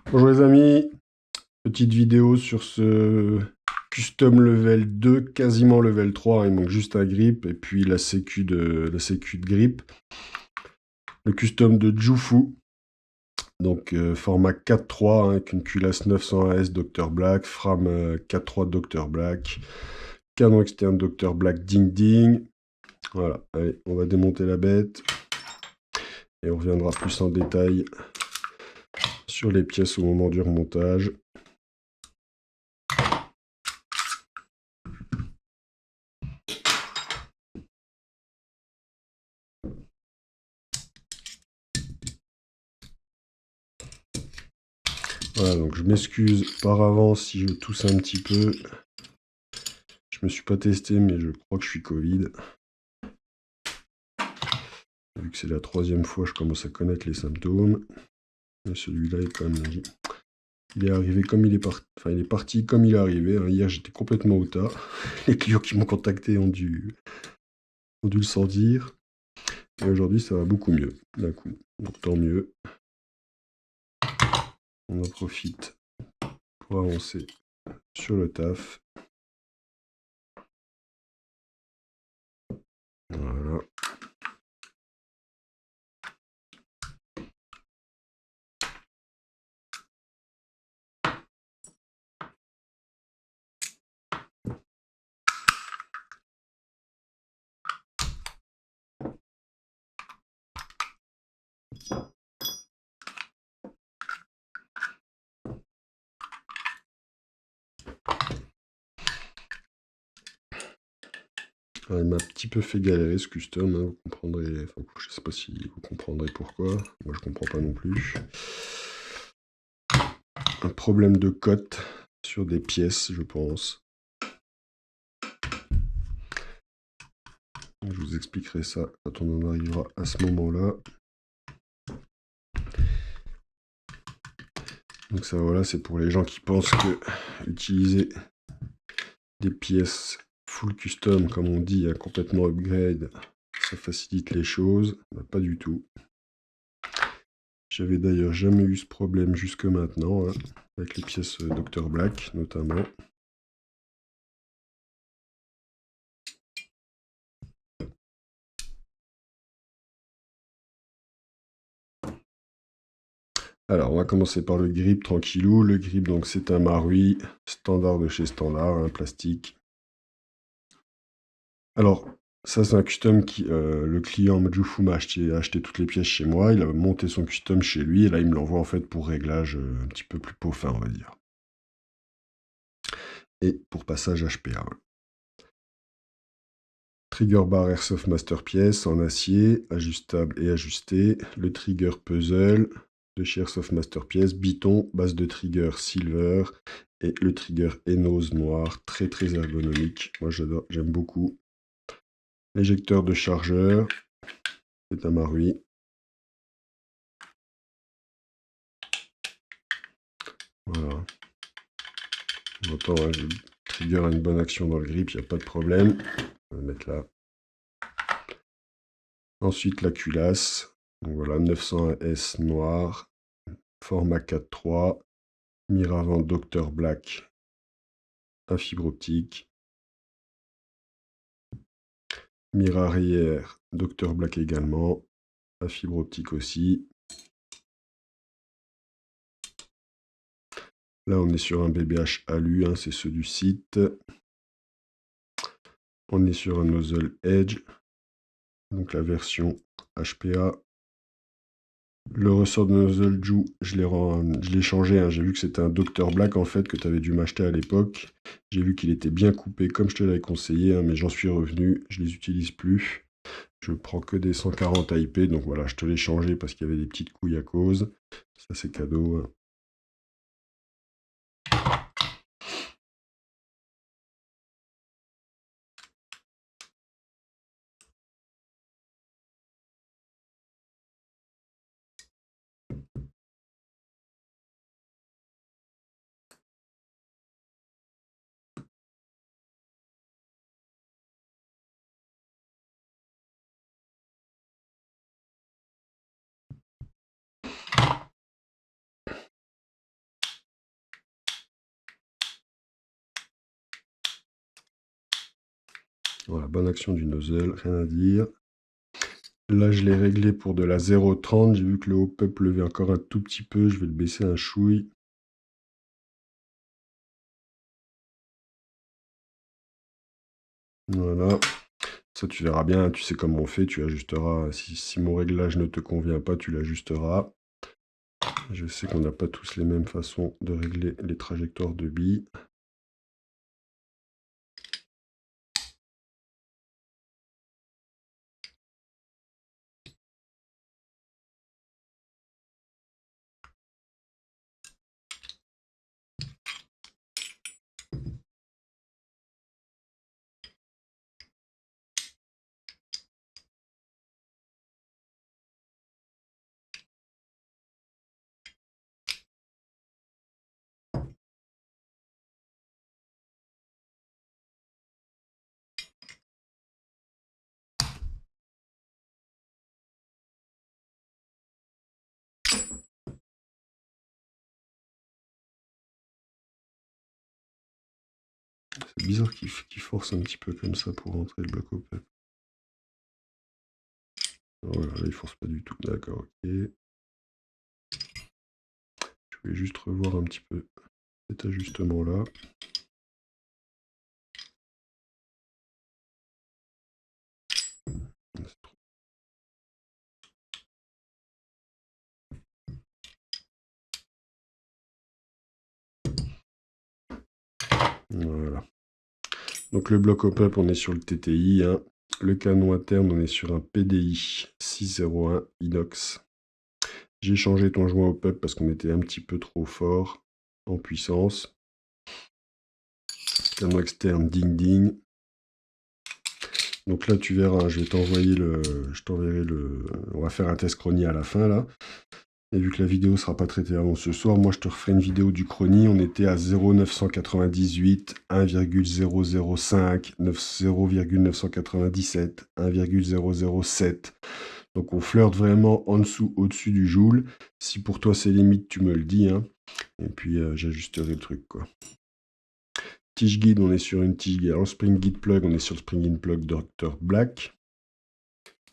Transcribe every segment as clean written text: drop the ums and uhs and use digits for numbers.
Bonjour les amis, petite vidéo sur ce custom level 2, quasiment level 3, hein, il manque juste un grip et puis la sécu de grip. Le custom de Jufu, donc format 4.3 hein, avec une culasse 900 AS Dr Black, frame 4.3 Dr Black, canon externe Dr Black Ding Ding. Voilà, allez, on va démonter la bête et on reviendra plus en détail sur les pièces au moment du remontage. Voilà, donc je m'excuse par avance si je tousse un petit peu. Je me suis pas testé, mais je crois que je suis Covid. Vu que c'est la troisième fois, je commence à connaître les symptômes. Mais celui-là est quand même... Il est arrivé comme il est parti. Enfin, il est parti comme il est arrivé, hein. Hier, j'étais complètement au tas. Les clients qui m'ont contacté ont dû le sentir. Et aujourd'hui, ça va beaucoup mieux, d'un coup. Donc tant mieux. On en profite pour avancer sur le taf. Voilà. Alors, il m'a un petit peu fait galérer ce custom, hein, vous comprendrez. Enfin, je sais pas si vous comprendrez pourquoi. Moi, je comprends pas non plus. Un problème de cote sur des pièces, je pense. Je vous expliquerai ça quand on en arrivera à ce moment-là. Donc ça, voilà, c'est pour les gens qui pensent que utiliser des pièces full custom, comme on dit, complètement upgrade, ça facilite les choses. Bah, pas du tout. J'avais d'ailleurs jamais eu ce problème jusque maintenant, hein, avec les pièces Dr Black notamment. Alors, on va commencer par le grip tranquillou. Le grip, donc, c'est un Marui standard de chez Standard, un plastique. Alors, ça, c'est un custom qui le client Majufu m'a acheté toutes les pièces chez moi. Il a monté son custom chez lui et là, il me l'envoie en fait pour réglage un petit peu plus peaufin, on va dire. Et pour passage HPA. Ouais. Trigger bar Airsoft Masterpiece en acier, ajustable et ajusté. Le trigger puzzle de chez Airsoft Masterpiece, biton, base de trigger silver et le trigger Enos noir, très très ergonomique. Moi j'adore, j'aime beaucoup. L'éjecteur de chargeur, c'est un Marui. Voilà. On entend, hein, le trigger a une bonne action dans le grip, il n'y a pas de problème. On va le mettre là. Ensuite la culasse. Donc voilà, 900S noir, format 4.3. Mire avant Dr Black, à fibre optique. Mire arrière Dr Black également, à fibre optique aussi. Là, on est sur un BBH alu, hein, c'est ceux du site. On est sur un nozzle Edge, donc la version HPA. Le ressort de nozzle Ju, je l'ai changé, hein. J'ai vu que c'était un Dr Black en fait que tu avais dû m'acheter à l'époque. J'ai vu qu'il était bien coupé comme je te l'avais conseillé, hein, mais j'en suis revenu, je les utilise plus. Je prends que des 140 IP, donc voilà, je te l'ai changé parce qu'il y avait des petites couilles à cause. Ça c'est cadeau, hein. Voilà, bonne action du nozzle, rien à dire. Là, je l'ai réglé pour de la 0,30. J'ai vu que le hop-up levait encore un tout petit peu. Je vais le baisser un chouille. Voilà. Ça, tu verras bien. Tu sais comment on fait. Tu ajusteras. Si mon réglage ne te convient pas, tu l'ajusteras. Je sais qu'on n'a pas tous les mêmes façons de régler les trajectoires de billes. C'est bizarre qu'il force un petit peu comme ça pour rentrer le bloc hop-up. Voilà, là, il force pas du tout. D'accord, ok. Je vais juste revoir un petit peu cet ajustement-là. Voilà. Donc le bloc hop-up, on est sur le TTI. Hein. Le canon interne, on est sur un PDI 601 inox. J'ai changé ton joint hop-up parce qu'on était un petit peu trop fort en puissance. Canon externe, ding ding. Donc là, tu verras, je vais t'envoyer je t'enverrai on va faire un test chronie à la fin là. Et vu que la vidéo sera pas traitée avant ce soir, moi je te referai une vidéo du chronie. On était à 0,998, 1,005, 0,997, 1,007. Donc on flirte vraiment en dessous, au-dessus du joule. Si pour toi c'est limite, tu me le dis. Hein. Et puis j'ajusterai le truc quoi. Tige guide, on est sur une tige guide. Alors spring guide plug, on est sur le spring in plug Dr Black.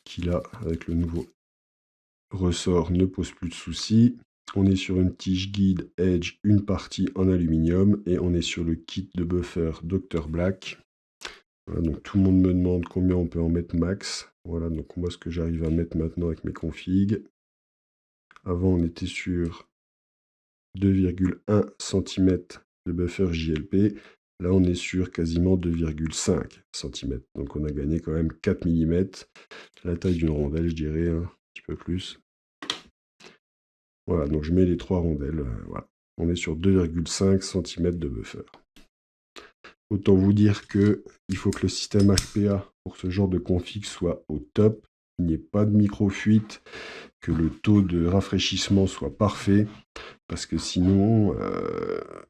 Qui là, avec le nouveau ressort, ne pose plus de soucis. On est sur une tige guide Edge, une partie en aluminium. Et on est sur le kit de buffer Dr Black. Voilà, donc tout le monde me demande combien on peut en mettre max. Voilà, donc moi ce que j'arrive à mettre maintenant avec mes configs. Avant on était sur 2,1 cm de buffer JLP. Là on est sur quasiment 2,5 cm. Donc on a gagné quand même 4 mm. La taille d'une rondelle je dirais, un petit peu plus. Voilà, donc je mets les 3 rondelles. Voilà. On est sur 2,5 cm de buffer. Autant vous dire que il faut que le système HPA pour ce genre de config soit au top, qu'il n'y ait pas de micro-fuite, que le taux de rafraîchissement soit parfait, parce que sinon,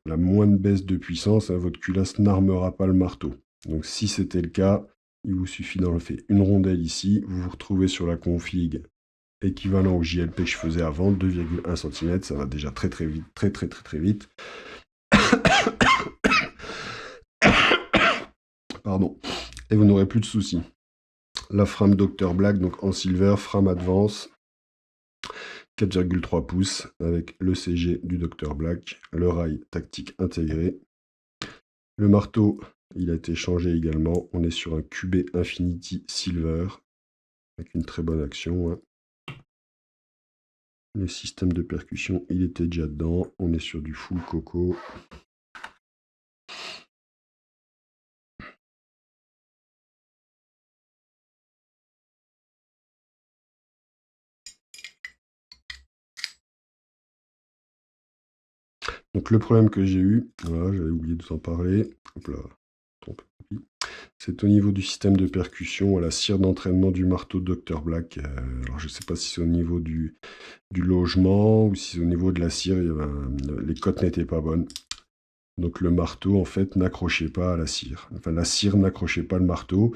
la moindre baisse de puissance, hein, votre culasse n'armera pas le marteau. Donc si c'était le cas, il vous suffit d'enlever une rondelle ici, vous vous retrouvez sur la config équivalent au JLP que je faisais avant, 2,1 cm, ça va déjà très très vite, très vite. Pardon. Et vous n'aurez plus de soucis. La frame Dr Black, donc en silver, frame Advance, 4,3 pouces, avec le CG du Dr Black, le rail tactique intégré. Le marteau, il a été changé également. On est sur un QB Infinity Silver, avec une très bonne action. Hein. Le système de percussion, il était déjà dedans. On est sur du full coco. Donc le problème que j'ai eu, voilà, j'avais oublié de vous en parler, hop là, c'est au niveau du système de percussion, à la cire d'entraînement du marteau Dr Black. Alors je ne sais pas si c'est au niveau du logement ou si c'est au niveau de la cire, les cotes n'étaient pas bonnes. Donc le marteau en fait n'accrochait pas à la cire. Enfin la cire n'accrochait pas le marteau.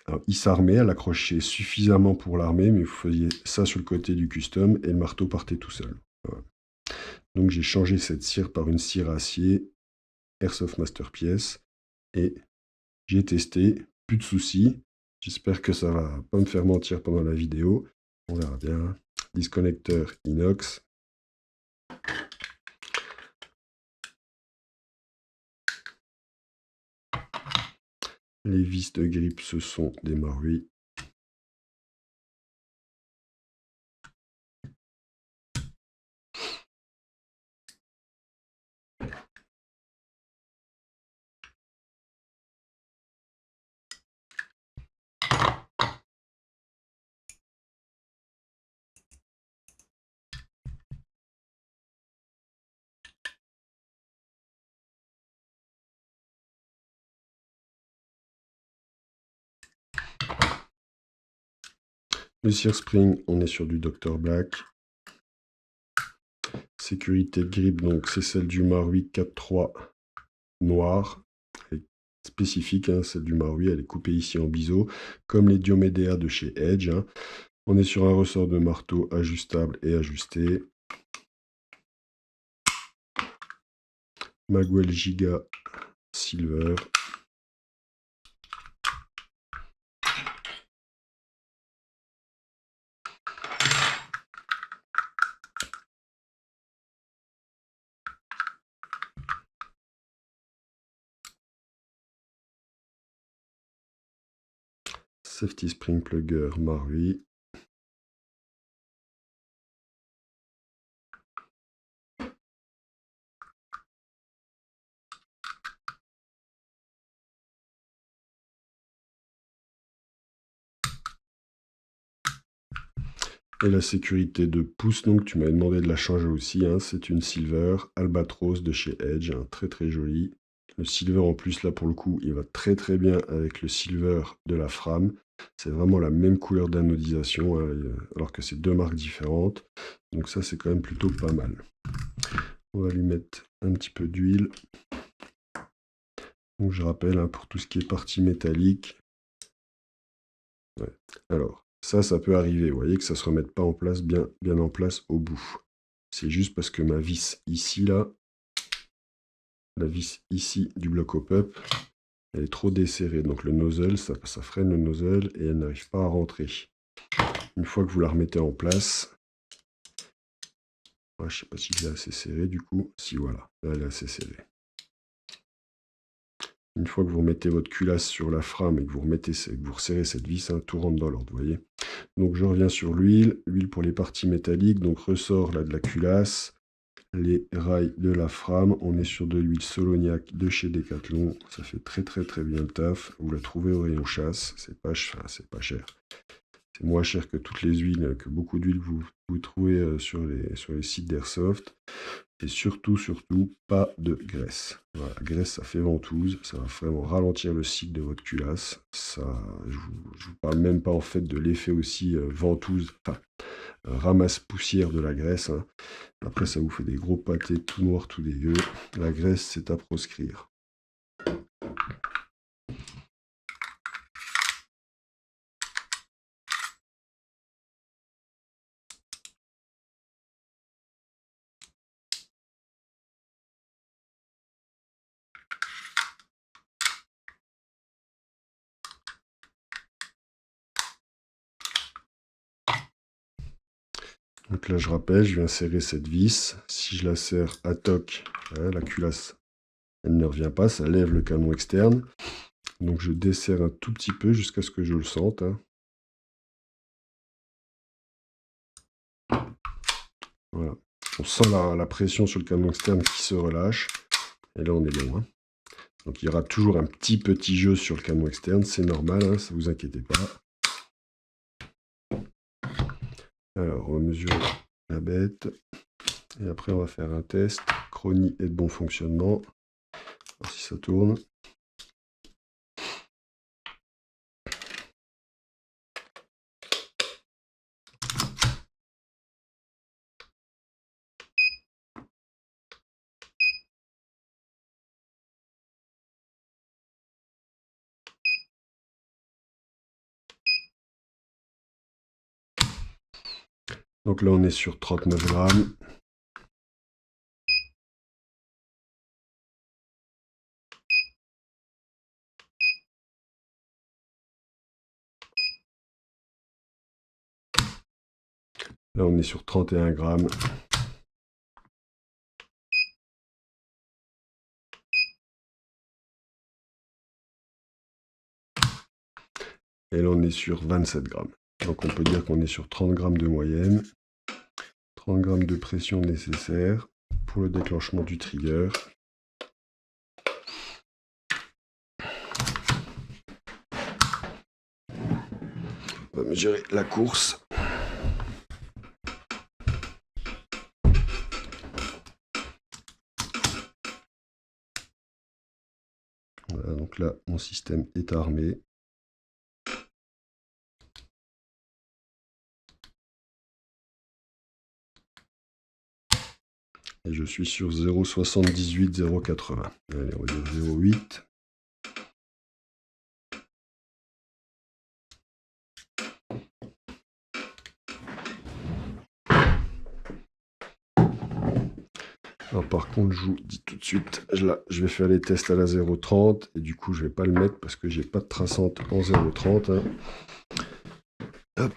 Alors, il s'armait, elle accrochait suffisamment pour l'armer, mais vous faisiez ça sur le côté du custom et le marteau partait tout seul. Voilà. Donc j'ai changé cette cire par une cire acier Airsoft Masterpiece et j'ai testé, plus de soucis. J'espère que ça va pas me faire mentir pendant la vidéo. On verra bien. Disconnecteur inox. Les vis de grippe, ce sont des Marui. Le Sear Spring, on est sur du Dr Black. Sécurité de grippe, donc c'est celle du Marui 4.3 noir. Elle est spécifique, hein, celle du Marui, elle est coupée ici en biseau, comme les Diomedea de chez Edge. Hein. On est sur un ressort de marteau ajustable et ajusté. Magwell Giga Silver. Safety Spring Plugger Marui. Et la sécurité de pouce, donc tu m'avais demandé de la changer aussi, hein, c'est une Silver Albatros de chez Edge, hein, très très jolie. Le Silver en plus là pour le coup, il va très très bien avec le Silver de la Fram. C'est vraiment la même couleur d'anodisation, hein, alors que c'est deux marques différentes. Donc ça c'est quand même plutôt pas mal. On va lui mettre un petit peu d'huile. Donc je rappelle, hein, pour tout ce qui est partie métallique. Ouais. Alors, ça peut arriver, vous voyez, que ça ne se remette pas en place, bien en place au bout. C'est juste parce que ma vis ici, là, la vis ici du bloc au pop, elle est trop desserrée. Donc le nozzle, ça freine le nozzle et elle n'arrive pas à rentrer. Une fois que vous la remettez en place, je ne sais pas si c'est assez serré du coup. Si, voilà, là, elle est assez serrée. Une fois que vous remettez votre culasse sur la frame et que vous resserrez cette vis, hein, tout rentre dans l'ordre, vous voyez. Donc je reviens sur l'huile pour les parties métalliques, donc ressort là de la culasse, les rails de la frame, on est sur de l'huile Soloniac de chez Decathlon, ça fait très très très bien le taf, vous la trouvez au rayon chasse, c'est pas cher, c'est moins cher que toutes les huiles, que beaucoup d'huiles vous trouvez sur les sites d'Airsoft. Et surtout, pas de graisse. Voilà, la graisse, ça fait ventouse, ça va vraiment ralentir le cycle de votre culasse. Ça, je vous parle même pas en fait de l'effet aussi ventouse, enfin, ramasse poussière de la graisse. Hein. Après, ça vous fait des gros pâtés tout noirs, tout dégueux. La graisse, c'est à proscrire. Donc là, je rappelle, je viens serrer cette vis. Si je la serre à toc, la culasse, elle ne revient pas, ça lève le canon externe. Donc je desserre un tout petit peu jusqu'à ce que je le sente. Hein. Voilà. On sent la pression sur le canon externe qui se relâche. Et là, on est bon. Hein. Donc il y aura toujours un petit jeu sur le canon externe. C'est normal, hein, ça vous inquiétez pas. Alors, on va mesurer la bête. Et après, on va faire un test. Chronie et de bon fonctionnement. Voir si ça tourne. Donc là, on est sur 39 grammes. Là, on est sur 31 grammes. Et là, on est sur 27 grammes. Donc, on peut dire qu'on est sur 30 grammes de moyenne. 30 grammes de pression nécessaire pour le déclenchement du trigger. On va mesurer la course. Voilà, donc là, mon système est armé. Et je suis sur 0,78, 0,80. Allez, on va dire 0,8. Alors par contre, je vous dis tout de suite, là, je vais faire les tests à la 0,30 et du coup, je vais pas le mettre parce que j'ai pas de traçante en 0,30. Hein. Hop.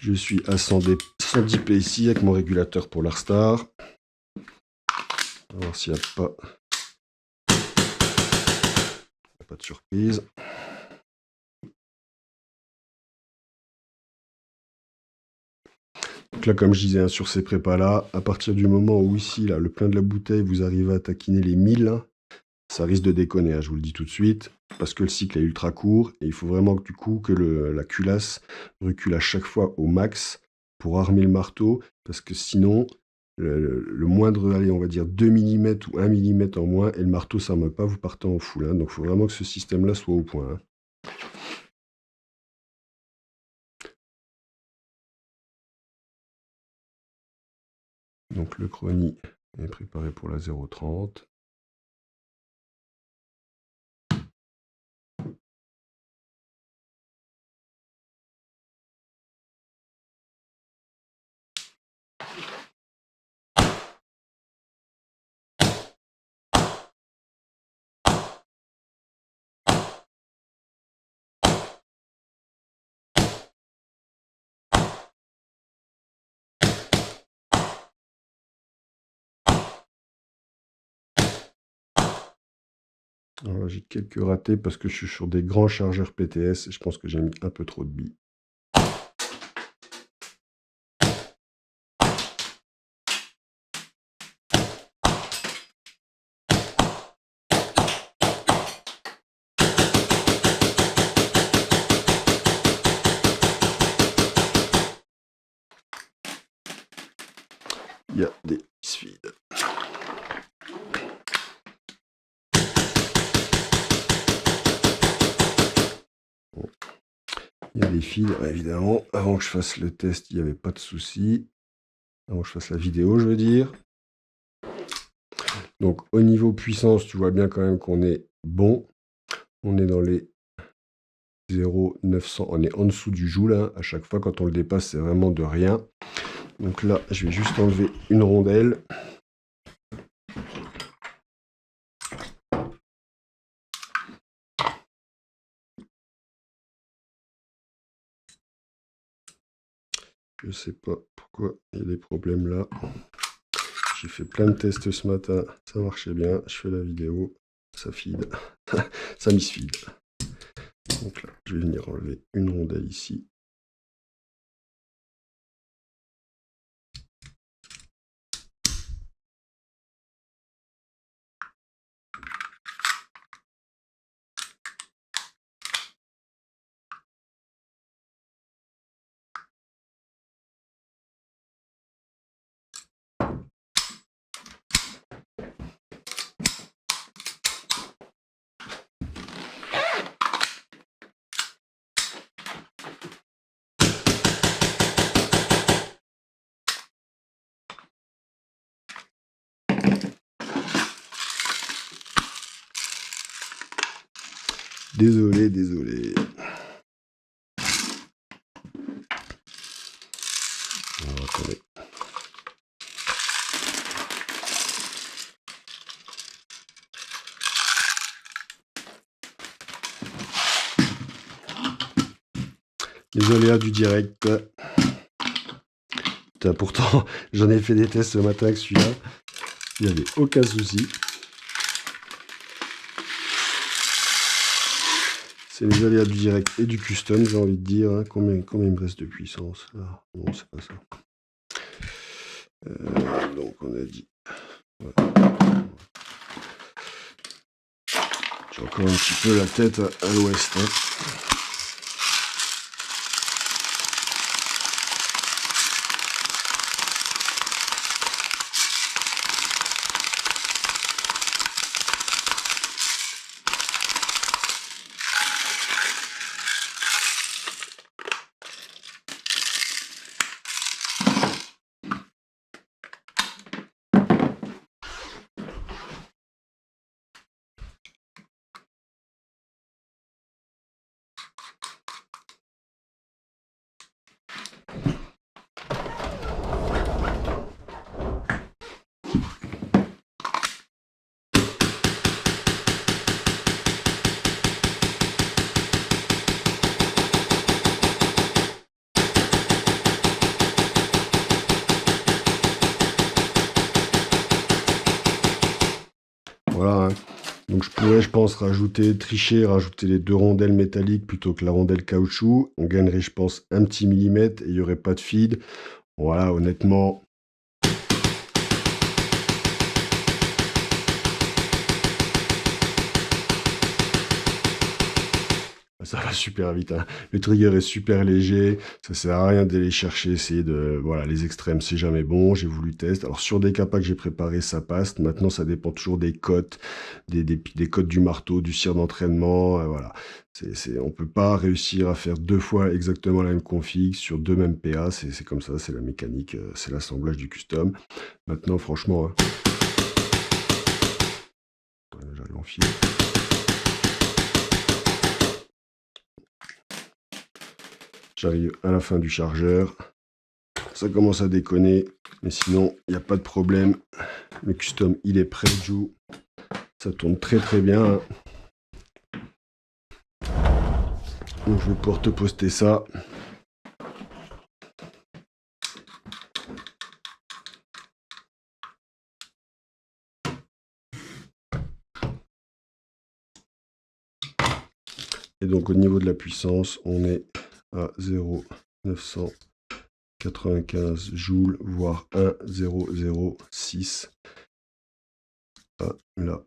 Je suis à 110 PSI avec mon régulateur pour l'Arstar. On va voir s'il n'y a pas de surprise. Donc là, comme je disais, hein, sur ces prépas-là, à partir du moment où ici, là, le plein de la bouteille, vous arrivez à taquiner les 1000, hein, ça risque de déconner, hein, je vous le dis tout de suite, parce que le cycle est ultra court, et il faut vraiment que, du coup que la culasse recule à chaque fois au max pour armer le marteau, parce que sinon, le moindre, allez, on va dire 2 mm ou 1 mm en moins, et le marteau ça s'arme pas, vous partez en full. Hein, donc il faut vraiment que ce système-là soit au point. Hein. Donc le chrony est préparé pour la 0,30. Alors j'ai quelques ratés parce que je suis sur des grands chargeurs PTS et je pense que j'ai mis un peu trop de billes. Il y a des feeds. Il y a des fils, évidemment. Avant que je fasse le test, il n'y avait pas de souci. Avant que je fasse la vidéo, je veux dire. Donc, au niveau puissance, tu vois bien quand même qu'on est bon. On est dans les 0,900. On est en dessous du joule. Hein. À chaque fois, quand on le dépasse, c'est vraiment de rien. Donc là, je vais juste enlever une rondelle. Je sais pas pourquoi il y a des problèmes là. J'ai fait plein de tests ce matin, ça marchait bien. Je fais la vidéo, ça feed, ça misfeed. Donc là, je vais venir enlever une rondelle ici. Désolé. Alors, attendez. Les aléas du direct. Putain, pourtant, j'en ai fait des tests ce matin avec celui-là. Il n'y avait aucun souci. C'est les aléas du direct et du custom, j'ai envie de dire. Hein. Combien il me reste de puissance là? Non, c'est pas ça. Donc, on a dit... Voilà. J'ai encore un petit peu la tête à l'ouest. Hein. Voilà. Hein. Donc je pourrais, je pense, tricher, rajouter les 2 rondelles métalliques plutôt que la rondelle caoutchouc. On gagnerait, je pense, un petit millimètre et il n'y aurait pas de feed. Voilà, honnêtement... Ça va super vite. Hein. Le trigger est super léger. Ça sert à rien d'aller chercher, essayer de... Voilà, les extrêmes, c'est jamais bon. J'ai voulu tester. Alors, sur des capas que j'ai préparés, ça passe. Maintenant, ça dépend toujours des cotes, des cotes du marteau, du cire d'entraînement. Voilà. On peut pas réussir à faire 2 fois exactement la même config sur 2 mêmes PA. C'est comme ça, c'est la mécanique, c'est l'assemblage du custom. Maintenant, franchement... Hein, j'arrive en fil. J'arrive à la fin du chargeur. Ça commence à déconner. Mais sinon, il n'y a pas de problème. Le custom, il est prêt, Joe. Ça tourne très très bien. Donc, je vais pouvoir te poster ça. Et donc, au niveau de la puissance, on est à 0,995 joules, voire 1,006. Ah, là,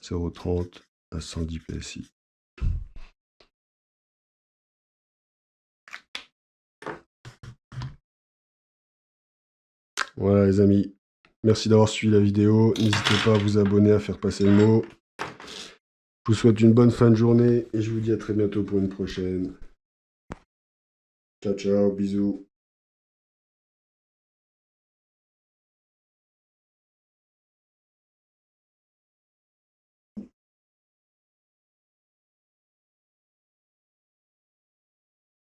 0,30 à 110 PSI. Voilà les amis, merci d'avoir suivi la vidéo. N'hésitez pas à vous abonner, à faire passer le mot. Je vous souhaite une bonne fin de journée et je vous dis à très bientôt pour une prochaine. Ciao, ciao, bisous.